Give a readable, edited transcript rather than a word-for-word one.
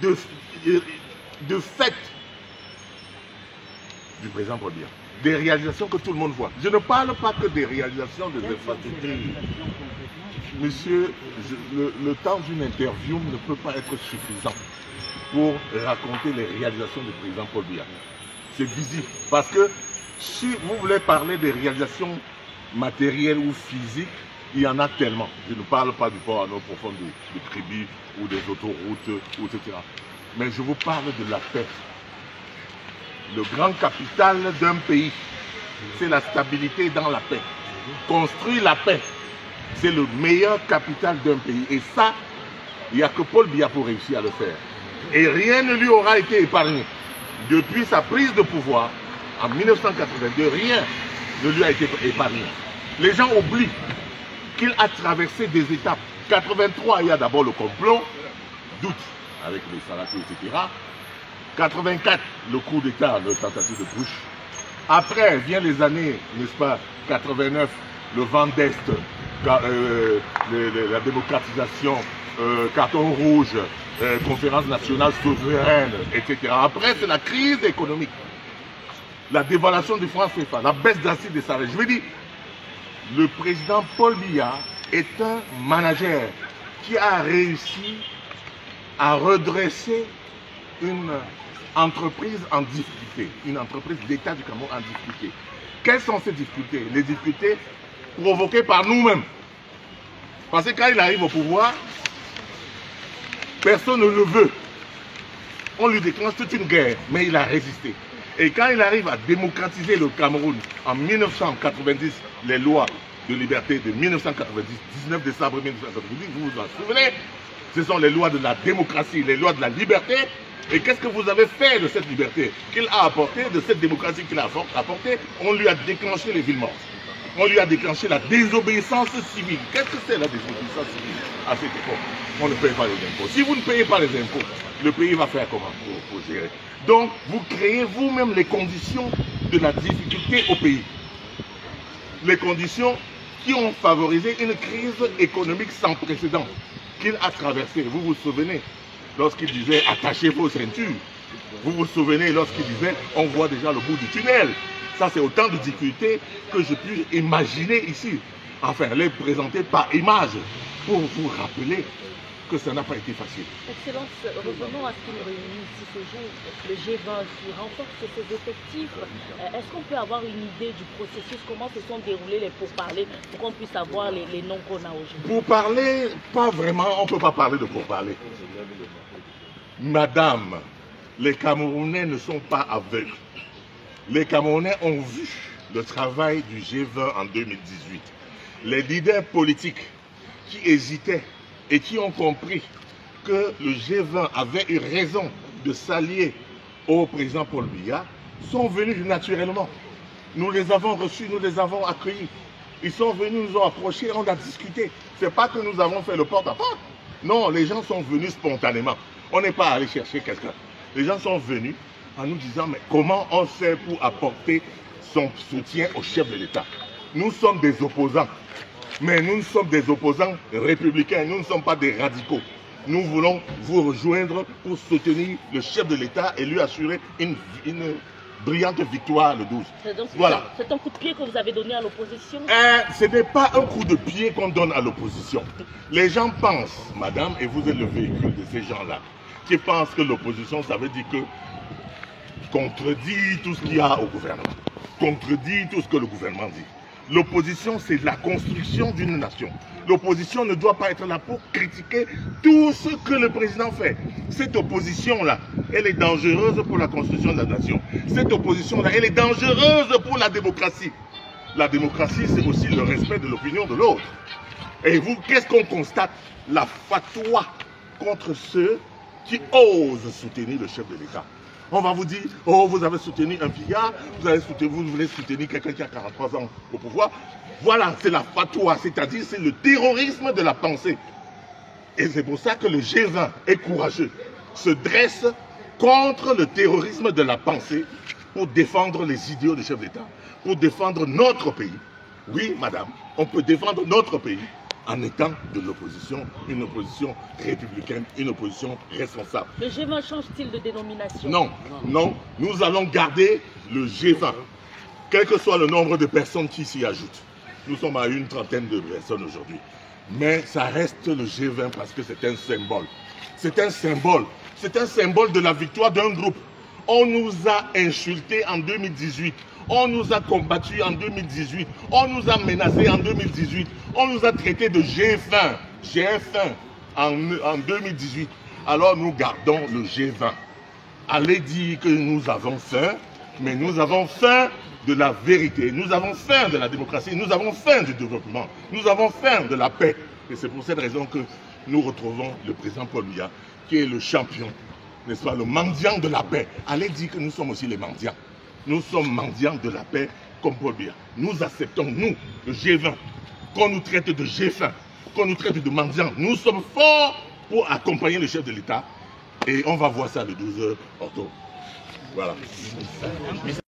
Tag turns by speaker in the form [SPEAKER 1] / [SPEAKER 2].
[SPEAKER 1] de fait du président Paul Biya. Des réalisations que tout le monde voit. Je ne parle pas que des réalisations des infrastructures. Monsieur, le temps d'une interview ne peut pas être suffisant pour raconter les réalisations du président Paul Biya. C'est visible. Parce que si vous voulez parler des réalisations matérielles ou physiques, il y en a tellement. Je ne parle pas du port à eau profonde de Kribi ou des autoroutes, etc. Mais je vous parle de la paix. Le grand capital d'un pays, c'est la stabilité dans la paix. Construire la paix, c'est le meilleur capital d'un pays. Et ça, il n'y a que Paul Biya pour réussir à le faire. Et rien ne lui aura été épargné. Depuis sa prise de pouvoir, en 1982, rien ne lui a été épargné. Les gens oublient qu'il a traversé des étapes. 83, il y a d'abord le complot, doute avec les Salafis, etc. 84, le coup d'État, le tentative de push. Après, vient les années, n'est-ce pas, 89, le vent d'Est, la démocratisation, carton rouge, conférence nationale souveraine, etc. Après, c'est la crise économique, la dévaluation du franc CFA, la baisse d'acide des salaires. Je veux dire, le président Paul Biya est un manager qui a réussi à redresser une entreprise en difficulté, une entreprise d'État du Cameroun en difficulté. Quelles sont ces difficultés? Les difficultés provoquées par nous-mêmes. Parce que quand il arrive au pouvoir, personne ne le veut. On lui déclenche toute une guerre, mais il a résisté. Et quand il arrive à démocratiser le Cameroun en 1990, les lois de liberté de 1990, 19 décembre 1990, vous vous en souvenez, ce sont les lois de la démocratie, les lois de la liberté. Et qu'est-ce que vous avez fait de cette liberté qu'il a apportée, de cette démocratie qu'il a apportée? On lui a déclenché les villes mortes. On lui a déclenché la désobéissance civile. Qu'est-ce que c'est la désobéissance civile à cette époque? On ne paye pas les impôts. Si vous ne payez pas les impôts, le pays va faire comment pour gérer? Donc, vous créez vous-même les conditions de la difficulté au pays. Les conditions qui ont favorisé une crise économique sans précédent qu'il a traversée. Vous vous souvenez lorsqu'il disait attachez vos ceintures. Vous vous souvenez lorsqu'il disait on voit déjà le bout du tunnel. Ça, c'est autant de difficultés que je puis imaginer ici. Enfin, les présenter par image pour vous rappeler que ça n'a pas été facile.
[SPEAKER 2] Excellence, revenons à ce qui nous réunit ici ce jour, le G20 qui renforce ses effectifs. Est-ce qu'on peut avoir une idée du processus, comment se sont déroulés les pourparlers pour qu'on puisse avoir les noms qu'on a aujourd'hui?
[SPEAKER 1] Pourparlers, pas vraiment, on ne peut pas parler de pourparlers. Madame, les Camerounais ne sont pas aveugles. Les Camerounais ont vu le travail du G20 en 2018. Les leaders politiques qui hésitaient et qui ont compris que le G20 avait eu raison de s'allier au président Paul Biya sont venus naturellement. Nous les avons reçus, nous les avons accueillis. Ils sont venus, nous ont approchés, on a discuté. Ce n'est pas que nous avons fait le porte-à-porte. Non, les gens sont venus spontanément. On n'est pas allé chercher quelqu'un. Les gens sont venus en nous disant mais comment on fait pour apporter son soutien au chef de l'État? Nous sommes des opposants. Mais nous sommes des opposants républicains, nous ne sommes pas des radicaux. Nous voulons vous rejoindre pour soutenir le chef de l'État et lui assurer une brillante victoire le 12. Voilà.
[SPEAKER 2] C'est un coup de pied que vous avez donné à l'opposition?
[SPEAKER 1] Ce n'est pas un coup de pied qu'on donne à l'opposition. Les gens pensent, madame, et vous êtes le véhicule de ces gens-là, qui pensent que l'opposition, ça veut dire que contredit tout ce qu'il y a au gouvernement, contredit tout ce que le gouvernement dit. L'opposition, c'est la construction d'une nation. L'opposition ne doit pas être là pour critiquer tout ce que le président fait. Cette opposition-là, elle est dangereuse pour la construction de la nation. Cette opposition-là, elle est dangereuse pour la démocratie. La démocratie, c'est aussi le respect de l'opinion de l'autre. Et vous, qu'est-ce qu'on constate? La fatwa contre ceux qui osent soutenir le chef de l'État. On va vous dire, oh, vous avez soutenu un fillard, vous voulez soutenir quelqu'un qui a 43 ans au pouvoir. Voilà, c'est la fatwa, c'est-à-dire c'est le terrorisme de la pensée. Et c'est pour ça que le G20 est courageux, se dresse contre le terrorisme de la pensée pour défendre les idéaux du chef d'État, pour défendre notre pays. Oui, madame, on peut défendre notre pays en étant de l'opposition, une opposition républicaine, une opposition responsable.
[SPEAKER 2] Le G20 change-t-il de dénomination?
[SPEAKER 1] Non, non, nous allons garder le G20, quel que soit le nombre de personnes qui s'y ajoutent. Nous sommes à une trentaine de personnes aujourd'hui. Mais ça reste le G20 parce que c'est un symbole. C'est un symbole. C'est un symbole de la victoire d'un groupe. On nous a insultés en 2018. On nous a combattus en 2018. On nous a menacés en 2018. On nous a traités de G20. G20 en 2018. Alors nous gardons le G20. Allez dire que nous avons faim, mais nous avons faim de la vérité. Nous avons faim de la démocratie. Nous avons faim du développement. Nous avons faim de la paix. Et c'est pour cette raison que nous retrouvons le président Paul Biya, qui est le champion, n'est-ce pas, le mendiant de la paix. Allez dire que nous sommes aussi les mendiants. Nous sommes mendiants de la paix comme Paul Biya. Nous acceptons, nous, le G20, qu'on nous traite de G20, qu'on nous traite de mendiants. Nous sommes forts pour accompagner le chef de l'État. Et on va voir ça le 12 octobre. Voilà.